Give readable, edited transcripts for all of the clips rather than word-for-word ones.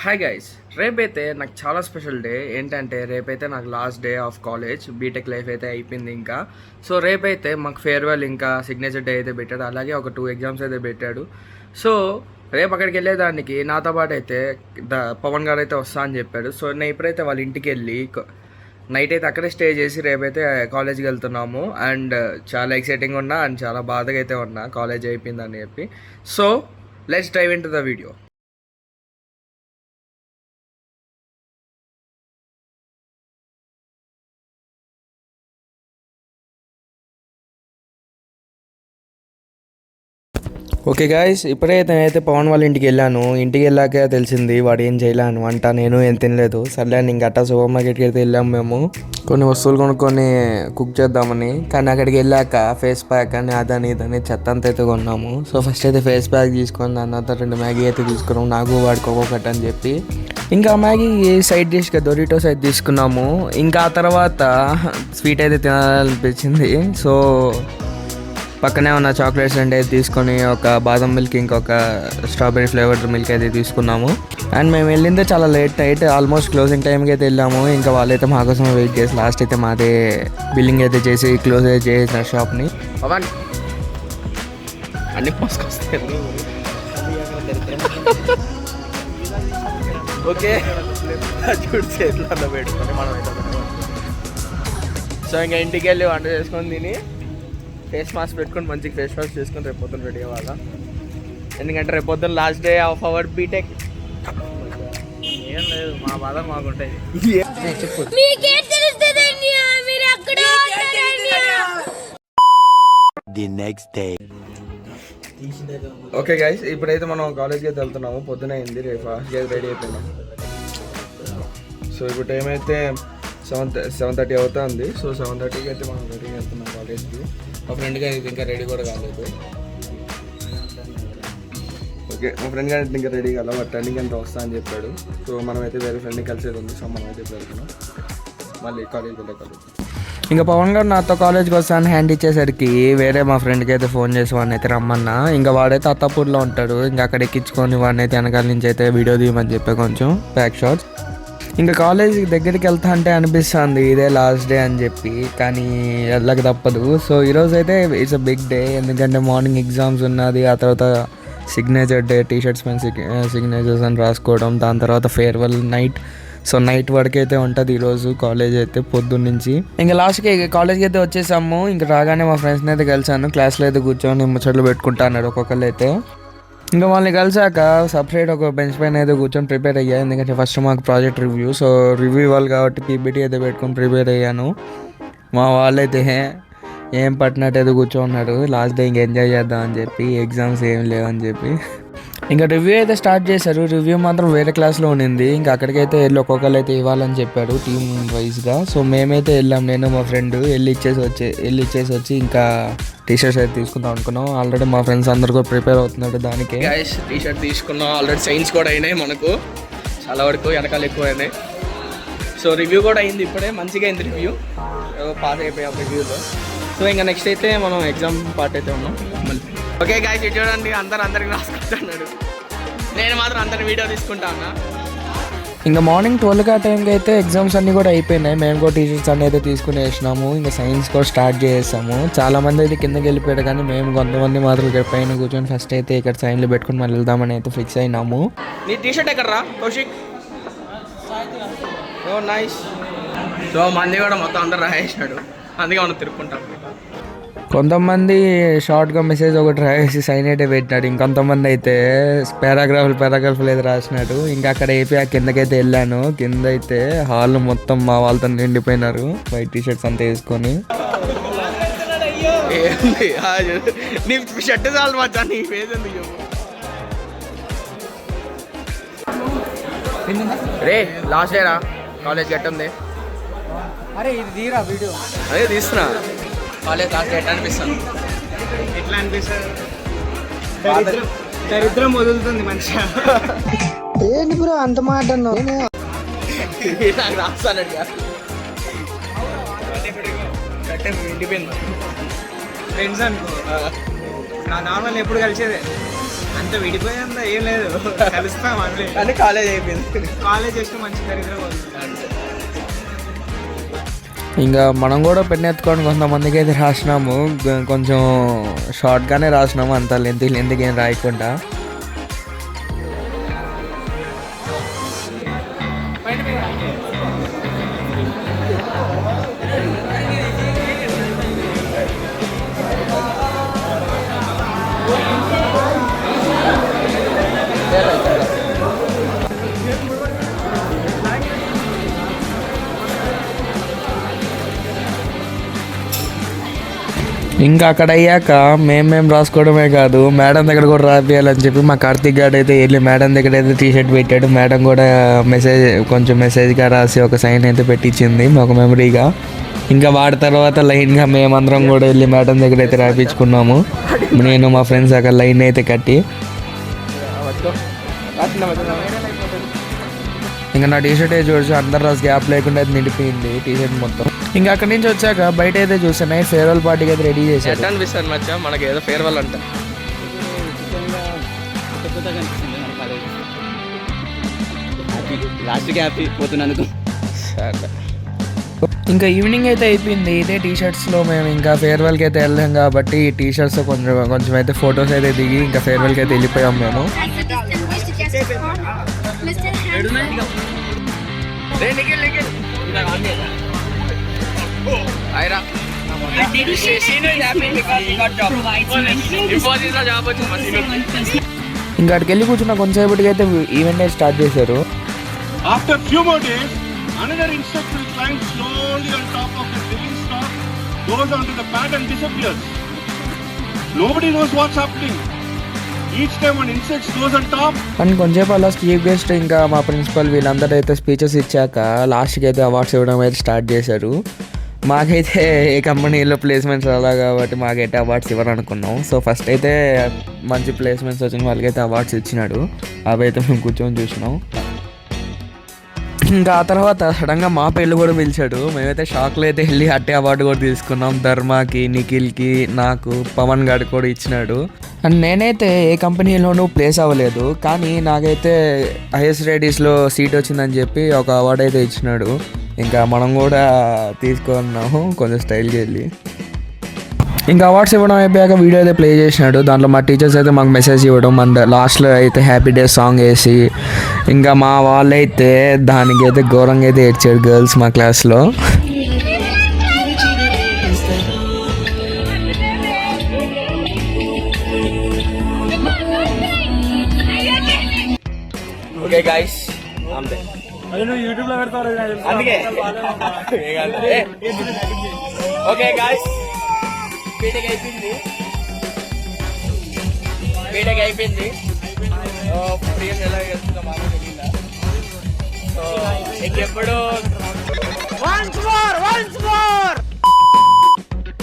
Hi guys, రేపైతే నాకు చాలా స్పెషల్ డే. ఏంటంటే రేపైతే నాకు last day of college, B Tech life అయితే అయిపోయింది ఇంకా. సో రేపైతే మాకు ఫేర్వెల్ ఇంకా సిగ్నేచర్ డే అయితే పెట్టాడు, అలాగే ఒక 2 ఎగ్జామ్స్ అయితే పెట్టాడు. సో రేపు అక్కడికి వెళ్ళేదానికి నాతో పాటు అయితే పవన్ గారు అయితే వస్తా అని చెప్పాడు. సో నేను ఇప్పుడైతే వాళ్ళ ఇంటికి వెళ్ళి నైట్ అయితే అక్కడే స్టే చేసి రేపైతే కాలేజ్కి వెళ్తున్నాము. అండ్ చాలా ఎక్సైటింగ్ ఉన్నా అండ్ చాలా బాధగా అయితే ఉన్నా కాలేజ్ అయిపోయిందని చెప్పి. So let's dive into the video. Okay guys, ఇప్పుడైతే నేనైతే పవన్ వాళ్ళ ఇంటికి వెళ్ళాను. ఇంటికి వెళ్ళాక తెలిసింది వాడు ఏం చేయలేను వంట, నేను ఏం తినలేదు. సర్లే ఇంక అట్టా సూపర్ మార్కెట్కి అయితే వెళ్ళాము మేము కొన్ని వస్తువులు కొనుక్కొని కుక్ చేద్దామని. కానీ అక్కడికి వెళ్ళాక ఫేస్ ప్యాక్ అని అదని ఇదని చెత్త అంతా అయితే కొన్నాము. సో ఫస్ట్ అయితే ఫేస్ ప్యాక్ తీసుకొని దాని తర్వాత 2 మ్యాగీ అయితే తీసుకున్నాము, నాకు వాడికి ఒక్కొక్కటి అని చెప్పి. ఇంకా మ్యాగీ సైడ్ డిష్గా డొరిటోస్ అయితే తీసుకున్నాము. ఇంకా ఆ తర్వాత స్వీట్ అయితే తినాలనిపించింది. సో పక్కనే ఉన్న చాక్లెట్స్ అయితే తీసుకొని ఒక బాదం మిల్క్ ఇంకొక స్ట్రాబెరీ ఫ్లేవర్డ్ మిల్క్ అయితే తీసుకున్నాము. అండ్ మేము వెళ్ళిందే చాలా లేట్ నైట్, ఆల్మోస్ట్ క్లోజింగ్ టైంకి అయితే వెళ్ళాము. ఇంకా వాళ్ళైతే మా కోసం వెయిట్ చేసి లాస్ట్ అయితే మాదే బిల్లింగ్ అయితే చేసి క్లోజ్ అయితే చేసిన షాప్ని. అన్ని ఓకే పెట్టుకొని మనం అయితే. సో ఇంకా ఇంటికి వెళ్ళి వంట చేసుకొని తిని ఫేస్ మాస్క్ పెట్టుకొని మంచిగా ఫేస్ వాష్ చేసుకొని రేపు పొద్దున్న రెడీ అవ్వాలా. ఎందుకంటే రేపు పొద్దున్న last day of our B Tech. ఏం లేదు, మా బాధ మాకుంటాయి. ఓకే గైస్, ఇప్పుడైతే మనం కాలేజ్కి అయితే వెళ్తున్నాము. పొద్దున అయింది, రేపు ఫాస్ట్గా రెడీ అయిపోయినాం. సో ఇప్పుడు టైం అయితే 7:30 అవుతుంది. సో 7:30కి అయితే మనం రెడీ వెళ్తున్నాం కాలేజ్కి. మా ఫ్రెండ్ గారు ఇంకా రెడీ కూడా కాలేదు. ఓకే, మా ఫ్రెండ్ గారు ఇంకా రెడీ కాదు, బట్ టర్నింగ్ అంతా వస్తా అని చెప్పాడు. సో మనమైతే వేరే ఫ్రెండ్ని కలిసేది ఉంది. సో మనం అయితే వెళ్తున్నాం మళ్ళీ కాలేజ్కి వెళ్ళే కాలేజ్. ఇంకా పవన్ గారు నాతో కాలేజ్కి వస్తాను హ్యాండ్ ఇచ్చేసరికి వేరే మా ఫ్రెండ్కి అయితే ఫోన్ చేసి వాడిని అయితే రమ్మన్నా. ఇంకా వాడైతే అత్తాపూర్లో ఉంటాడు. ఇంకా అక్కడ ఎక్కించుకొని వాడిని అయితే వెనకాల నుంచి అయితే వీడియో తీయమని చెప్పే కొంచెం బ్యాక్ షాట్స్. ఇంకా కాలేజ్ దగ్గరికి వెళ్తా అంటే అనిపిస్తుంది ఇదే లాస్ట్ డే అని చెప్పి, కానీ వెళ్ళక తప్పదు. సో ఈరోజు అయితే ఇట్స్ అ బిగ్ డే, ఎందుకంటే మార్నింగ్ ఎగ్జామ్స్ ఉన్నది, ఆ తర్వాత సిగ్నేచర్ డే, టీషర్ట్స్ పైన సిగ్నేచర్స్ అని రాసుకోవడం, దాని తర్వాత ఫేర్వెల్ నైట్. సో నైట్ వరకు అయితే ఉంటుంది ఈరోజు కాలేజ్ అయితే పొద్దున్న నుంచి. ఇంకా లాస్ట్కి కాలేజ్కి అయితే వచ్చేసాము. ఇంకా రాగానే మా ఫ్రెండ్స్ని అయితే కలిసాను. క్లాస్లో అయితే కూర్చొని ముచ్చట్లు పెట్టుకుంటా అన్నాడు ఒక్కొక్కరు అయితే. ఇంకా వాళ్ళని కలిసాక సపరేట్ ఒక బెంచ్ పైన అయితే కూర్చొని ప్రిపేర్ అయ్యా. ఎందుకంటే ఫస్ట్ మాకు ప్రాజెక్ట్ రివ్యూ, సో రివ్యూ ఇవ్వాలి కాబట్టి పీపీటీ అయితే పెట్టుకొని ప్రిపేర్ అయ్యాను. మా వాళ్ళైతే ఏం పట్టినట్టు అయితే కూర్చోన్నాడు. లాస్ట్ డే ఇంక ఎంజాయ్ చేద్దాం అని చెప్పి, ఎగ్జామ్స్ ఏం లేవని చెప్పి. ఇంకా రివ్యూ అయితే స్టార్ట్ చేశారు. రివ్యూ మాత్రం వేరే క్లాస్లో ఉండింది. ఇంకా అక్కడికైతే వెళ్ళి ఒక్కొక్కరు అయితే ఇవ్వాలని చెప్పాడు టీమ్ వైజ్గా. సో మేమైతే వెళ్ళాం, నేను మా ఫ్రెండ్ వెళ్ళి ఇచ్చేసి వచ్చి ఇంకా టీషర్ట్స్ అయితే తీసుకుందాం అనుకున్నాం. ఆల్రెడీ మా ఫ్రెండ్స్ అందరు కూడా ప్రిపేర్ అవుతున్నాడు దానికి. టీషర్ట్ తీసుకున్నాం, ఆల్రెడీ సైన్స్ కూడా అయినాయి మనకు చాలా వరకు, వెనకాల ఎక్కువ అయినాయి. సో రివ్యూ కూడా అయింది ఇప్పుడే, మంచిగా అయింది రివ్యూ, పాస్ అయిపోయాం రివ్యూలో. సో ఇంకా నెక్స్ట్ అయితే మనం ఎగ్జామ్ పార్ట్ అయితే ఉన్నాం మళ్ళీ. ఓకే గాయ్స్, ఇటు చూడండి, అందరికి రాసుకుంటున్నాడు, నేను మాత్రం అందరి వీడియో తీసుకుంటా ఉన్నా. ఇంకా మార్నింగ్ 12 ఆ టైంకి అయితే ఎగ్జామ్స్ అన్నీ కూడా అయిపోయినాయి. మేము కూడా టీచర్స్ అన్నీ అయితే తీసుకుని వేసినాము. ఇంకా సైన్స్ కూడా స్టార్ట్ చేసాము. చాలామంది అయితే కిందకి వెళ్ళిపోయాడు, కానీ మేము కొంతమంది మాత్రం ఇక్కడ పైన కూర్చొని ఫస్ట్ అయితే ఇక్కడ సైన్లు పెట్టుకుని మళ్ళీ వెళ్దామని అయితే ఫిక్స్ అయినాము. నీ టీషర్ట్ ఎక్కడ రా కౌశిక్? ఓ నైస్. సో మంది కూడా మొత్తం అందరు రాసేసినాడు, అందుకే మనం తిరుక్కుంటాం. కొంతమంది షార్ట్గా మెసేజ్ ఒకటి రాసి సైన్ అయితే పెట్టినాడు. ఇంకొంతమంది అయితే పారాగ్రాఫ్లు అయితే రాసినాడు. ఇంకా అక్కడ అయిపోయి ఆ కిందకైతే వెళ్ళాను. కింద అయితే హాల్ మొత్తం మా వాళ్ళతో నిండిపోయినారు, వైట్ టీషర్ట్స్ అంతా వేసుకొని. నీ షర్ట్ చాలు మచ్చా, నీ ఫేస్ ఎందుకు రే? లాస్ట్ డే రా కాలేజ్ గట్ట ఉంది. అరే ఇది తీరా వీడియో, అదే తీస్తున్నా. కాలేజ్ లాస్ట్ ఎట్లా అనిపిస్తుంది? ఎట్లా అనిపిస్తుంది? దరిద్రం వదులుతుంది మనిషి. ఏంటి బ్రో అంత మాట అన్నావు? నాకు రాస్తానండి ఫ్రెండ్స్ అనుకో, నా నార్మల్ ఎప్పుడు కలిసేదే. అంత విడిపోయిందా ఏం లేదు, కలుస్తాం అంటే. కానీ కాలేజ్ అయిపోయింది. కాలేజ్ చేస్తే మంచి దరిద్రం వస్తుంది. ఇంకా మనం కూడా పెన్ ఎత్తుకొని కొంతమందికి అయితే రాసినాము, కొంచెం షార్ట్గానే రాసినాము, అంత లెంత్కి ఏం రాయకుండా. ఇంకా అక్కడ అయ్యాక మేము రాసుకోవడమే కాదు, మేడం దగ్గర కూడా రాపియాలని చెప్పి మా కార్తీక్ గారు అయితే వెళ్ళి మేడం దగ్గర అయితే టీషర్ట్ పెట్టాడు. మేడం కూడా మెసేజ్గా రాసి ఒక సైన్ అయితే పెట్టించింది మాకు మెమరీగా. ఇంకా వాడి తర్వాత లైన్గా మేమందరం కూడా వెళ్ళి మేడం దగ్గర అయితే రాయించుకున్నాము. నేను మా ఫ్రెండ్స్ అక్కడ లైన్ అయితే కట్టి ఇంకా నా టీషర్ట్ అయితే చూసి అందరు రాసి గ్యాప్ లేకుండా అయితే నిండిపోయింది టీషర్ట్ మొత్తం. ఇంకా అక్కడి నుంచి వచ్చాక బయట అయితే చూసాను నైట్ ఫేర్వెల్ పార్టీకి అయితే రెడీ చేశారు. ఎట్లా అనిపిస్తుంది మచ్చా మనకి ఏదో ఫేర్వెల్ అంట. లాస్ట్కి హ్యాపీ పోతున్నాను. ఇంకా ఈవినింగ్ అయితే అయిపోయింది. ఇదే టీషర్ట్స్లో మేము ఇంకా ఫేర్వెల్కి అయితే వెళ్ళాం కాబట్టి ఈ టీషర్ట్స్ కొంచెం అయితే ఫొటోస్ అయితే దిగి ఇంకా ఫేర్వెల్కి అయితే వెళ్ళిపోయాం మేము. ఇంకా అక్కడికి వెళ్ళి కూర్చున్న కొంచెంసేపటికి అయితే ఈవెంట్ అయితే స్టార్ట్ చేశారు. After few more days, another insect will climb slowly on top of the living stock, goes onto the pad and disappears. Nobody knows what's happening. Each time one insect goes on top. And కొంచెంసేపు అలా chief guest ఇంకా మా principal వీళ్ళందరూ అయితే speeches ఇచ్చాక లాస్ట్కి అయితే awards ఇవ్వడం అయితే స్టార్ట్ చేశారు. మాకైతే ఏ కంపెనీలో ప్లేస్మెంట్స్ అలా కాబట్టి మాకైతే అవార్డ్స్ ఇవ్వరనుకున్నాం. సో ఫస్ట్ అయితే మంచి ప్లేస్మెంట్స్ వచ్చిన వాళ్ళకైతే అవార్డ్స్ ఇచ్చినాడు. అవి అయితే మేము కూర్చొని చూసినాం. ఇంకా ఆ తర్వాత సడన్గా మా పెళ్ళి కూడా పిలిచాడు. మేమైతే షాక్లో అయితే వెళ్ళి అట్టే అవార్డు కూడా తీసుకున్నాం. ధర్మాకి, నిఖిల్కి, నాకు, పవన్ గారు కూడా ఇచ్చినాడు. అండ్ నేనైతే ఏ కంపెనీలోనూ ప్లేస్ అవ్వలేదు, కానీ నాకైతే హైయెస్ట్ స్టడీస్లో సీట్ వచ్చిందని చెప్పి ఒక అవార్డు అయితే ఇచ్చినాడు. ఇంకా మనం కూడా తీసుకున్నాము కొంచెం స్టైల్కి వెళ్ళి. ఇంకా అవార్డ్స్ ఇవ్వడం అయిపోయాక వీడియో అయితే ప్లే చేసినాడు. దాంట్లో మా టీచర్స్ అయితే మాకు మెసేజ్ ఇవ్వడం అండ్ లాస్ట్లో అయితే హ్యాపీ డే సాంగ్ వేసి ఇంకా మా వాళ్ళైతే దానికి అయితే ఘోరంగా అయితే ఏడ్చాడు గర్ల్స్ మా క్లాస్లో. ఓకే గైస్ యూట్యూబ్ లో పెడతారు అందుకే ఓకే గైస్ బీటెక్ అయిపోయింది. ప్రియం ఎలా చేస్తుందో మాకు తెలియదా. సో ఇంకెప్పుడు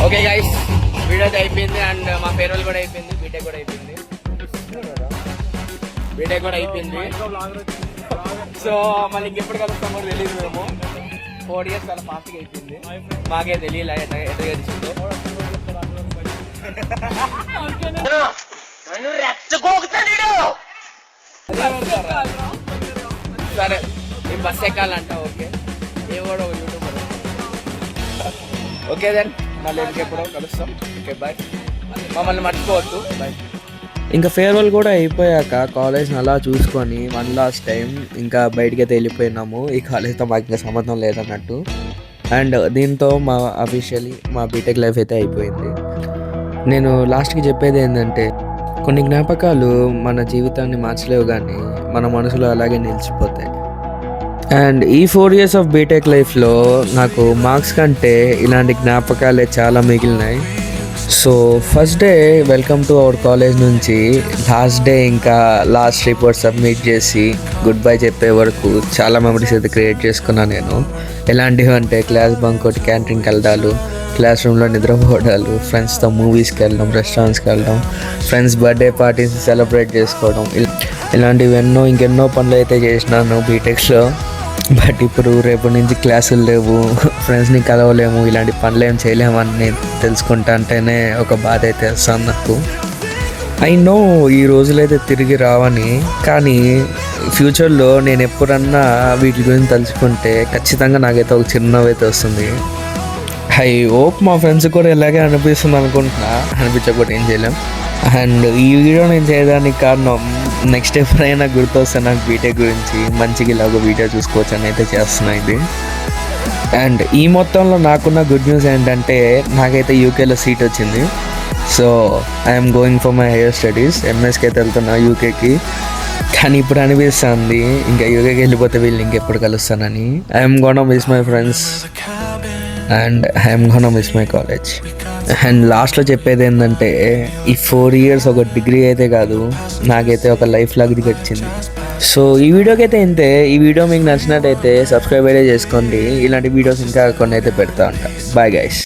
ఓకే గైస్ వీడియో అయితే అయిపోయింది అండ్ మా ఫేర్వెల్ కూడా అయిపోయింది. బీటెక్ కూడా అయిపోయింది. సో మళ్ళీ ఇంకెప్పుడు కలుస్తాం కూడా తెలియదు. మేము 4 years చాలా ఫాస్ట్గా అయిపోయింది. మాకే తెలియలే ఎట్లా తెలిసిందో. సరే నేను బస్ ఎక్కాలంట. ఓకే ఏ కూడా యూట్యూబర్. ఓకే దెన్ మళ్ళీ ఇంకెప్పుడో కలుస్తాం. Okay bye. మమ్మల్ని మర్చిపోవద్దు. బాయ్. ఇంకా ఫేర్వెల్ కూడా అయిపోయాక కాలేజ్ని అలా చూసుకొని వన్ లాస్ట్ టైం ఇంకా బయటికి అయితే వెళ్ళిపోయినాము. ఈ కాలేజ్తో మాకు ఇంకా సంబంధం లేదన్నట్టు. అండ్ దీంతో అఫీషియలీ మా బీటెక్ లైఫ్ అయితే అయిపోయింది. నేను లాస్ట్కి చెప్పేది ఏంటంటే కొన్ని జ్ఞాపకాలు మన జీవితాన్ని మార్చలేవు కానీ మన మనసులో అలాగే నిలిచిపోతాయి. అండ్ ఈ 4 years ఆఫ్ బీటెక్ లైఫ్లో నాకు మార్క్స్ కంటే ఇలాంటి జ్ఞాపకాలే చాలా మిగిలినాయి. So first day welcome to our college నుంచి లాస్ట్ డే ఇంకా లాస్ట్ రిపోర్ట్ సబ్మిట్ చేసి గుడ్ బై చెప్పే వరకు చాలా మెమరీస్ అయితే క్రియేట్ చేసుకున్నాను నేను. ఎలాంటివి అంటే క్లాస్ బంక్ కొట్టి క్యాంటీన్కి వెళ్ళడాలు, క్లాస్ రూమ్లో నిద్రపోవడాలు, ఫ్రెండ్స్తో మూవీస్కి వెళ్ళడం, రెస్టారెంట్స్కి వెళ్ళడం, ఫ్రెండ్స్ బర్త్డే పార్టీస్ సెలబ్రేట్ చేసుకోవడం, ఇలాంటివి ఇంకెన్నో పనులు అయితే చేసినాను బీటెక్స్లో. బట్ ఇప్పుడు రేపటి నుంచి క్లాసులు లేవు, ఫ్రెండ్స్ని కలవలేము, ఇలాంటి పనులు ఏం చేయలేము అని నేను తెలుసుకుంటా అంటేనే ఒక బాధ అయితే వస్తుంది నాకు. ఐ నో ఈ రోజులైతే తిరిగి రావని, కానీ ఫ్యూచర్లో నేను ఎప్పుడన్నా వీటి గురించి తలుచుకుంటే ఖచ్చితంగా నాకైతే ఒక చిరునవ్వు అయితే వస్తుంది. ఐ హోప్ మా ఫ్రెండ్స్ కూడా ఇలాగే అనిపిస్తుంది అనుకుంటున్నా, అనిపించకపోతే ఏం చేయలేం. అండ్ ఈ వీడియో నేను చేయడానికి కారణం నెక్స్ట్ ఎప్పుడైనా గుర్తొస్తే నాకు బీటెక్ గురించి మంచిగా ఇలాగ వీడియో చూసుకోవచ్చు అని అయితే చేస్తున్నా ఇది. అండ్ ఈ మొత్తంలో నాకున్న గుడ్ న్యూస్ ఏంటంటే నాకైతే యూకేలో సీట్ వచ్చింది. So I'm going for my higher studies. ఎంఎస్కి అయితే వెళ్తున్నా యూకేకి. కానీ ఇప్పుడు అనిపిస్తుంది ఇంకా యూకేకి వెళ్ళిపోతే వీళ్ళు ఇంకెప్పుడు కలుస్తానని. I'm gonna miss my friends and I'm gonna miss my college. And లాస్ట్లో చెప్పేది ఏంటంటే ఈ 4 years ఒక డిగ్రీ అయితే కాదు, నాకైతే ఒక లైఫ్ లాగా వచ్చింది. సో ఈ వీడియోకి అయితే ఇంతే. ఈ వీడియో మీకు నచ్చినట్టయితే సబ్స్క్రైబ్ అయితే చేసుకోండి. ఇలాంటి వీడియోస్ ఇంకా కొన్ని అయితే పెడతా ఉంటా. Bye guys.